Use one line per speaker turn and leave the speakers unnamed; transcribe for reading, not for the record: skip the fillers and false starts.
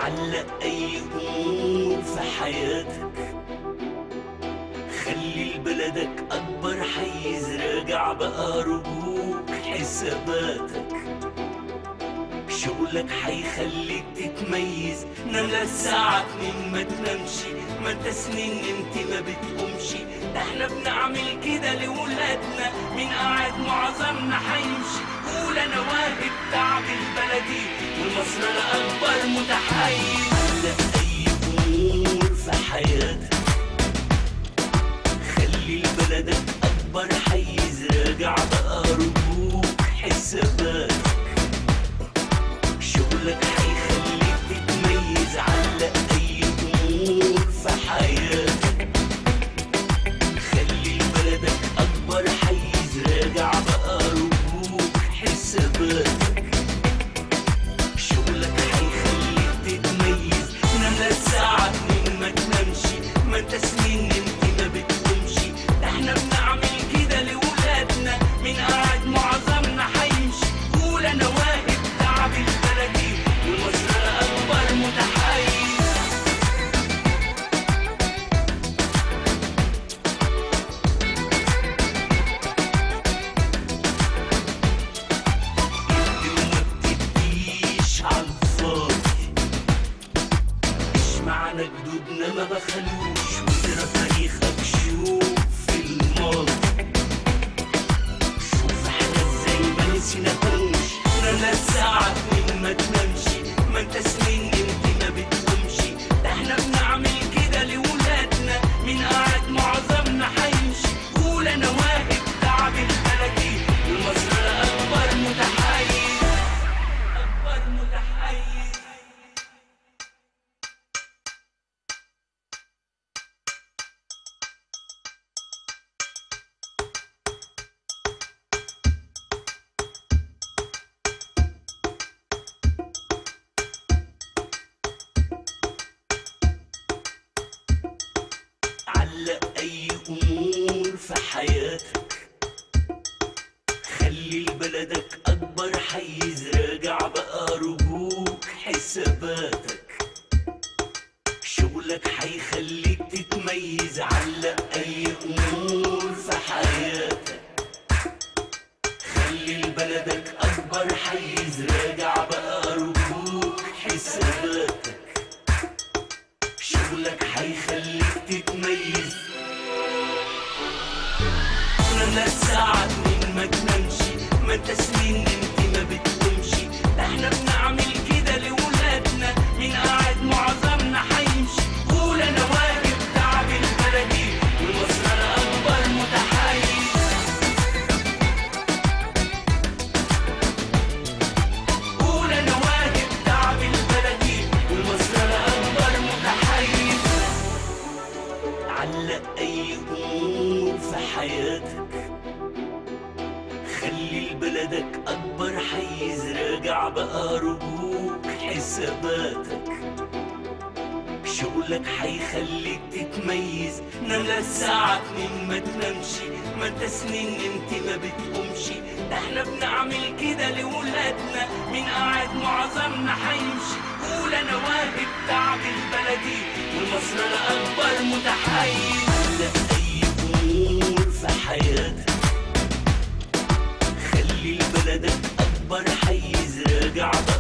علق أي أمور في حياتك، خلي لبلدك أكبر حيز، راجع بقى رجوك حساباتك. شغلك حيخليك تتميز، نام للساعة 2 ما تنامشي، ما انت سنين نمت ما بتقومشي. ده احنا بنعمل كده لولادنا، مين قاعد معظمنا حيمشي. قول انا واجب تعب البلدي والمصر الأكبر متحيز. علق أي أمور في حياتك، خلي لبلدك أكبر حيز، راجع بقى رجوك حساباتك. شغلك حيخليك تتميز، علق أي أمور في حياتك، خلي لبلدك أكبر حيز، راجع بقى رجوك حساباتك. شغلك حيخليك تتميز، نام للساعة 2 ما تنامشي، ما انت سنين نمت ما بتقومشي. ده احنا بنعمل كده لولادنا، مين قاعد معظمنا حيمشي. قول انا واجب تعب البلدي والمصر الأكبر متحيز. ادي وما بتديش عالفاضي، اشمعنى جدودنا ما بخلوش، واقرا تاريخك شوف في الماضي. شوف احنا ازاي ما نسيناهوش، نام الساعة 2 ما تنامشي، ما انت سنين نمت ما بتقومشي. ده احنا بنعمل كده لولادنا، مين قاعد معظمنا حيمشي. قول انا واجب تعب البلدي والمصر الأكبر متحيز، أكبر متحيز. علق أي أمور في حياتك، خلي لبلدك أكبر حيز، راجع بقى رجوك حساباتك. شغلك حيخليك تتميز، علق أي أمور في حياتك، خلي لبلدك أكبر حيز، راجع بقى رجوك حساباتك. شغلك حيخليك تتميز، نام الساعة 2 ما تنامشي، ما انت سنين نمت ما بتقومشي. ده احنا بنعمل كده لولادنا، مين قاعد معظمنا حيمشي. قول انا واجب تعب البلدي والمصر الأكبر متحيز. قول انا واجب تعب البلدي والمصر الأكبر متحيز. علق أي أمور في حياتك، خلي لبلدك أكبر حيز، راجع بقى رجوك حساباتك. شغلك حيخليك تتميز، نام للساعة 2 ما تنامشي، ما انت سنين نمت ما بتقومشي. ده احنا بنعمل كده لولادنا، مين قاعد معظمنا حيمشي. قول انا واجب تعب البلدي والمصر الأكبر متحيز. علق أي أمور في حياتك، خلي لبلدك أكبر حيز، راجع بقى